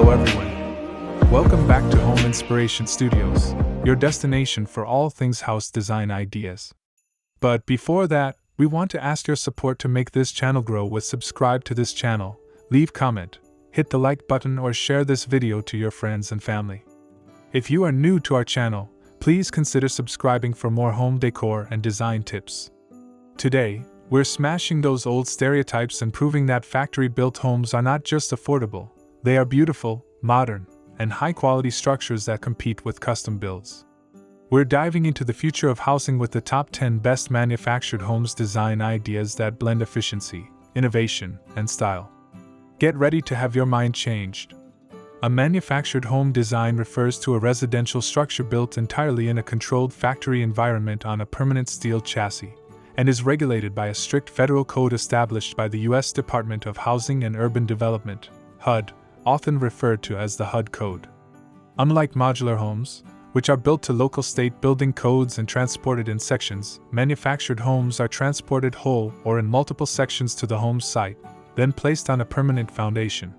Hello everyone. Welcome back to Home Inspiration Studios, your destination for all things house design ideas. But before that, we want to ask your support to make this channel grow with subscribe to this channel, leave comment, hit the like button or share this video to your friends and family. If you are new to our channel, please consider subscribing for more home decor and design tips. Today, we're smashing those old stereotypes and proving that factory-built homes are not just affordable, they are beautiful, modern, and high-quality structures that compete with custom builds. We're diving into the future of housing with the top 10 best manufactured homes design ideas that blend efficiency, innovation, and style. Get ready to have your mind changed. A manufactured home design refers to a residential structure built entirely in a controlled factory environment on a permanent steel chassis, and is regulated by a strict federal code established by the U.S. Department of Housing and Urban Development, HUD, often referred to as the HUD Code. Unlike modular homes, which are built to local state building codes and transported in sections, manufactured homes are transported whole or in multiple sections to the home site, then placed on a permanent foundation.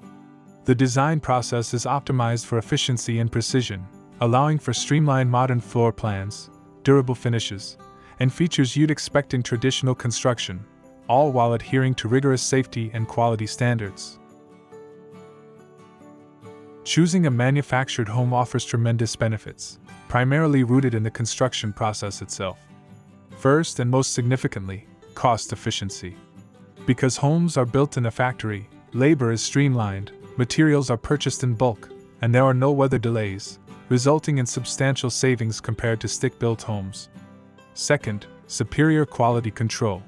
The design process is optimized for efficiency and precision, allowing for streamlined modern floor plans, durable finishes, and features you'd expect in traditional construction, all while adhering to rigorous safety and quality standards. Choosing a manufactured home offers tremendous benefits, primarily rooted in the construction process itself. First and most significantly, cost efficiency. Because homes are built in a factory, labor is streamlined, materials are purchased in bulk, and there are no weather delays, resulting in substantial savings compared to stick-built homes. Second, superior quality control.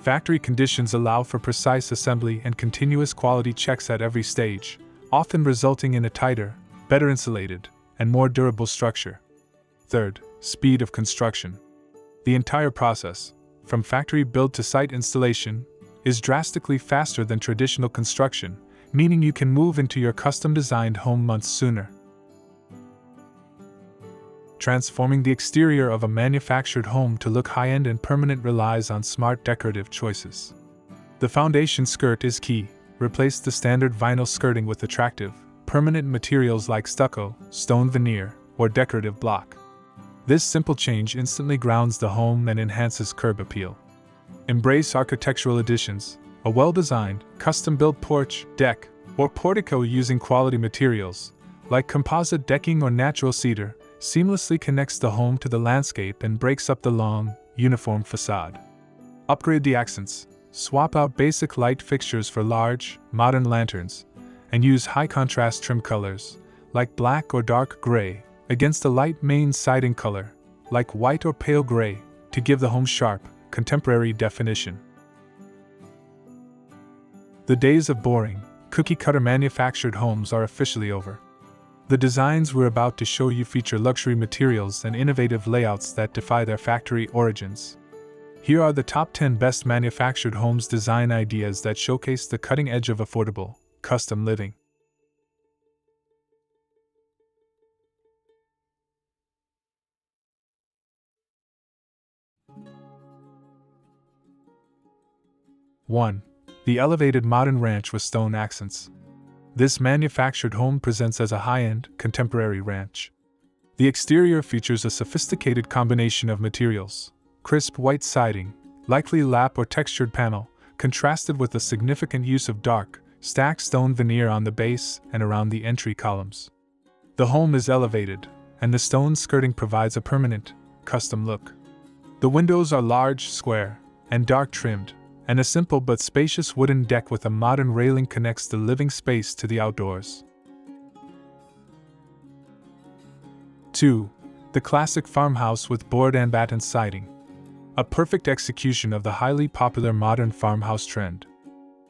Factory conditions allow for precise assembly and continuous quality checks at every stage, often resulting in a tighter, better insulated, and more durable structure. Third, speed of construction. The entire process, from factory build to site installation, is drastically faster than traditional construction, meaning you can move into your custom-designed home months sooner. Transforming the exterior of a manufactured home to look high-end and permanent relies on smart decorative choices. The foundation skirt is key. Replace the standard vinyl skirting with attractive, permanent materials like stucco, stone veneer, or decorative block. This simple change instantly grounds the home and enhances curb appeal. Embrace architectural additions. A well-designed, custom-built porch, deck, or portico using quality materials, like composite decking or natural cedar, seamlessly connects the home to the landscape and breaks up the long, uniform facade. Upgrade the accents. Swap out basic light fixtures for large, modern lanterns, and use high-contrast trim colors, like black or dark gray, against a light main siding color, like white or pale gray, to give the home sharp, contemporary definition. The days of boring, cookie-cutter manufactured homes are officially over. The designs we're about to show you feature luxury materials and innovative layouts that defy their factory origins. Here are the top 10 best manufactured homes design ideas that showcase the cutting edge of affordable, custom living. One, the elevated modern ranch with stone accents. This manufactured home presents as a high-end, contemporary ranch. The exterior features a sophisticated combination of materials: crisp white siding, likely lap or textured panel, contrasted with a significant use of dark, stacked stone veneer on the base and around the entry columns. The home is elevated, and the stone skirting provides a permanent, custom look. The windows are large, square, and dark trimmed, and a simple but spacious wooden deck with a modern railing connects the living space to the outdoors. 2. The classic farmhouse with board and batten siding. A perfect execution of the highly popular modern farmhouse trend.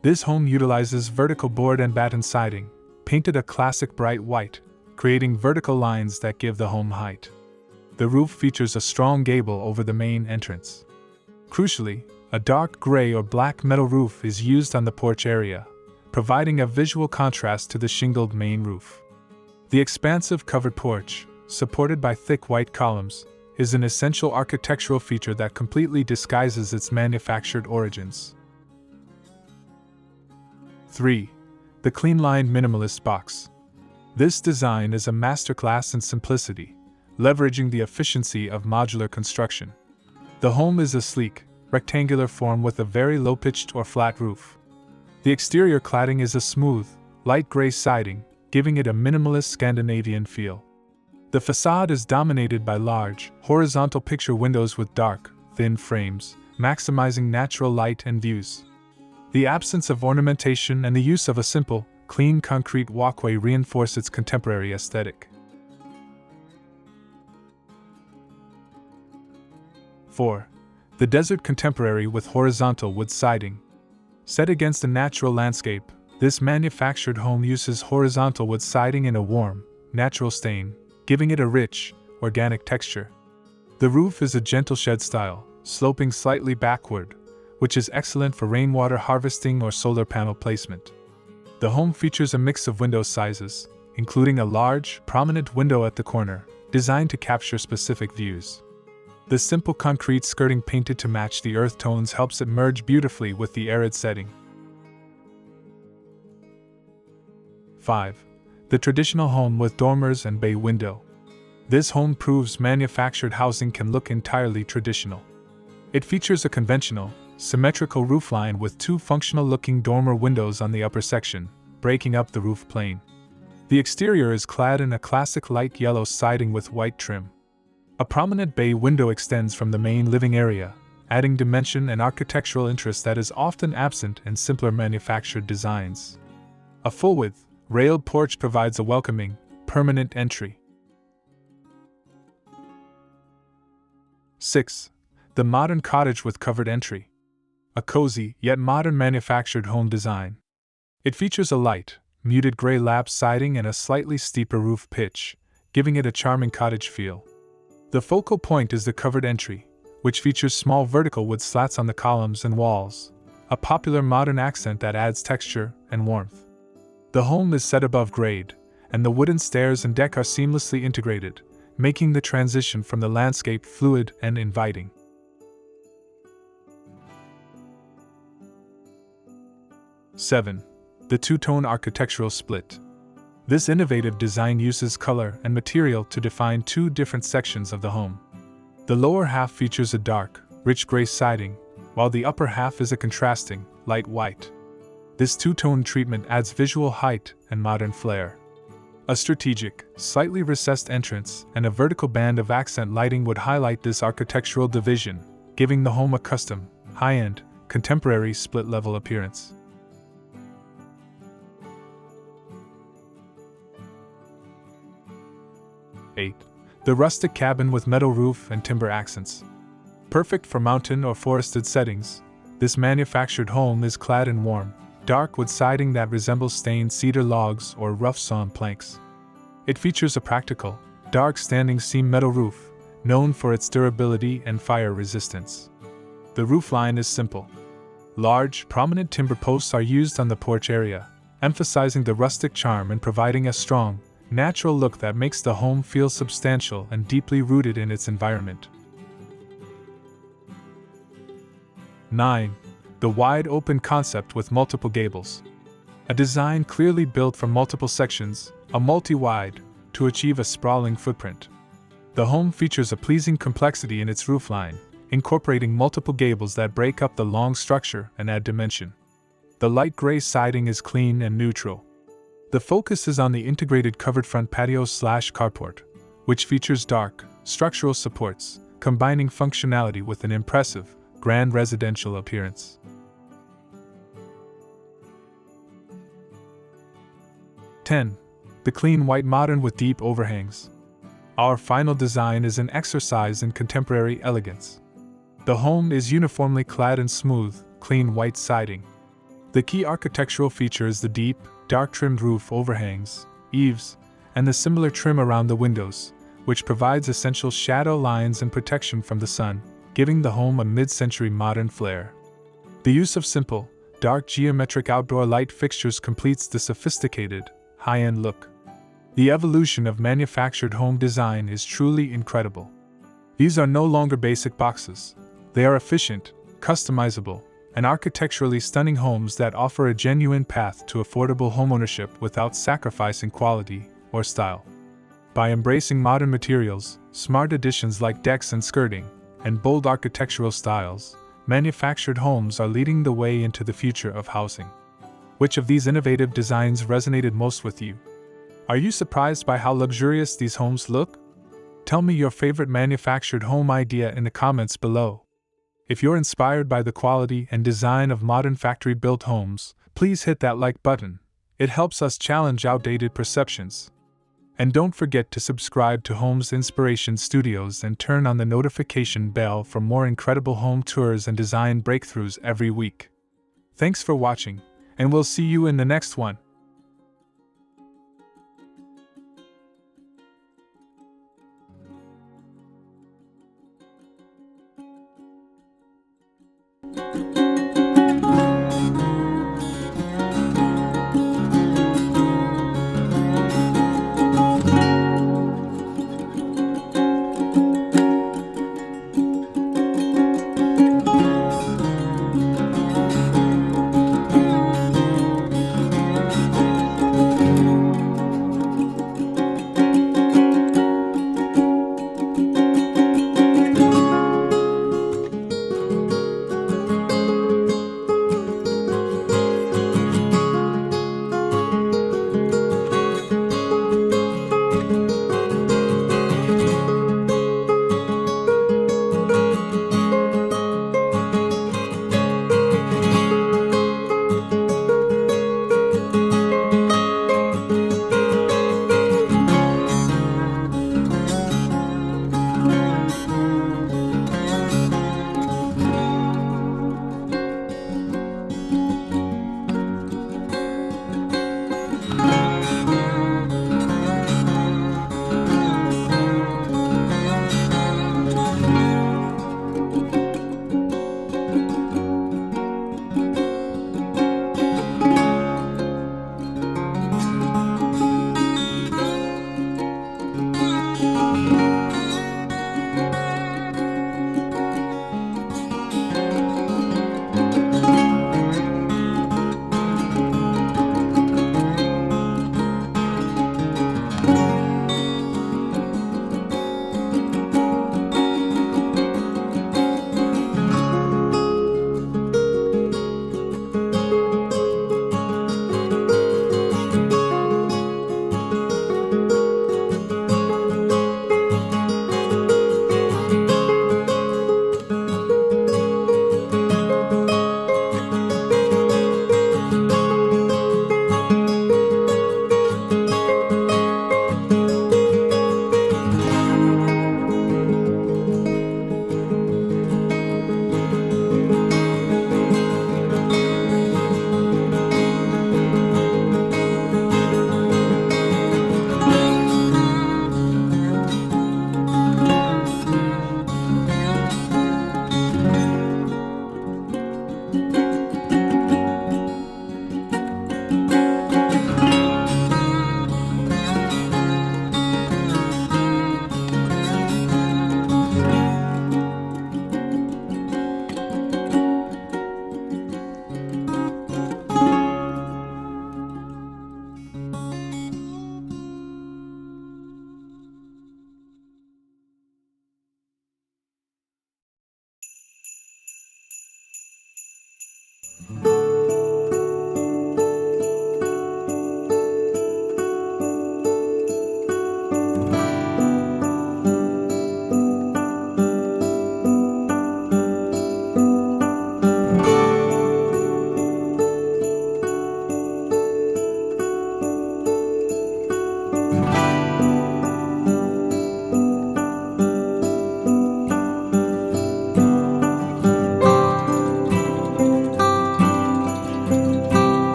This home utilizes vertical board and batten siding, painted a classic bright white, creating vertical lines that give the home height. The roof features a strong gable over the main entrance. Crucially, a dark gray or black metal roof is used on the porch area, providing a visual contrast to the shingled main roof. The expansive covered porch, supported by thick white columns, is an essential architectural feature that completely disguises its manufactured origins. 3. The clean-lined minimalist box. This design is a masterclass in simplicity, leveraging the efficiency of modular construction. The home is a sleek, rectangular form with a very low-pitched or flat roof. The exterior cladding is a smooth, light gray siding, giving it a minimalist Scandinavian feel. The facade is dominated by large, horizontal picture windows with dark, thin frames, maximizing natural light and views. The absence of ornamentation and the use of a simple, clean concrete walkway reinforce its contemporary aesthetic. 4. The Desert Contemporary with horizontal wood siding. Set against a natural landscape, this manufactured home uses horizontal wood siding in a warm, natural stain, giving it a rich, organic texture. The roof is a gentle shed style, sloping slightly backward, which is excellent for rainwater harvesting or solar panel placement. The home features a mix of window sizes, including a large, prominent window at the corner, designed to capture specific views. The simple concrete skirting painted to match the earth tones helps it merge beautifully with the arid setting. 5. The traditional home with dormers and bay window. This home proves manufactured housing can look entirely traditional. It features a conventional, symmetrical roofline with two functional-looking dormer windows on the upper section, breaking up the roof plane. The exterior is clad in a classic light yellow siding with white trim. A prominent bay window extends from the main living area, adding dimension and architectural interest that is often absent in simpler manufactured designs. A full-width, railed porch provides a welcoming, permanent entry. 6. The Modern Cottage with Covered Entry. A cozy, yet modern manufactured home design. It features a light, muted gray lap siding and a slightly steeper roof pitch, giving it a charming cottage feel. The focal point is the covered entry, which features small vertical wood slats on the columns and walls, a popular modern accent that adds texture and warmth. The home is set above grade, and the wooden stairs and deck are seamlessly integrated, making the transition from the landscape fluid and inviting. 7. The two-tone architectural split. This innovative design uses color and material to define two different sections of the home. The lower half features a dark, rich gray siding, while the upper half is a contrasting, light white. This two-tone treatment adds visual height and modern flair. A strategic, slightly recessed entrance and a vertical band of accent lighting would highlight this architectural division, giving the home a custom, high-end, contemporary split-level appearance. 8. The rustic cabin with metal roof and timber accents. Perfect for mountain or forested settings, this manufactured home is clad in warm, dark wood siding that resembles stained cedar logs or rough-sawn planks. It features a practical, dark standing seam metal roof, known for its durability and fire resistance. The roofline is simple. Large, prominent timber posts are used on the porch area, emphasizing the rustic charm and providing a strong, natural look that makes the home feel substantial and deeply rooted in its environment. 9. The wide open concept with multiple gables. A design clearly built from multiple sections, a multi-wide, to achieve a sprawling footprint. The home features a pleasing complexity in its roofline, incorporating multiple gables that break up the long structure and add dimension. The light gray siding is clean and neutral. The focus is on the integrated covered front patio/carport, which features dark, structural supports, combining functionality with an impressive, grand residential appearance. 10. The clean white modern with deep overhangs. Our final design is an exercise in contemporary elegance. The home is uniformly clad in smooth, clean white siding. The key architectural feature is the deep, dark-trimmed roof overhangs, eaves, and the similar trim around the windows, which provides essential shadow lines and protection from the sun, giving the home a mid-century modern flair. The use of simple, dark geometric outdoor light fixtures completes the sophisticated, high-end look. The evolution of manufactured home design is truly incredible. These are no longer basic boxes. They are efficient, customizable, and architecturally stunning homes that offer a genuine path to affordable homeownership without sacrificing quality or style. By embracing modern materials, smart additions like decks and skirting, and bold architectural styles, manufactured homes are leading the way into the future of housing. Which of these innovative designs resonated most with you? Are you surprised by how luxurious these homes look? Tell me your favorite manufactured home idea in the comments below. If you're inspired by the quality and design of modern factory-built homes, please hit that like button. It helps us challenge outdated perceptions. And don't forget to subscribe to Homes Inspiration Studios and turn on the notification bell for more incredible home tours and design breakthroughs every week. Thanks for watching, and we'll see you in the next one.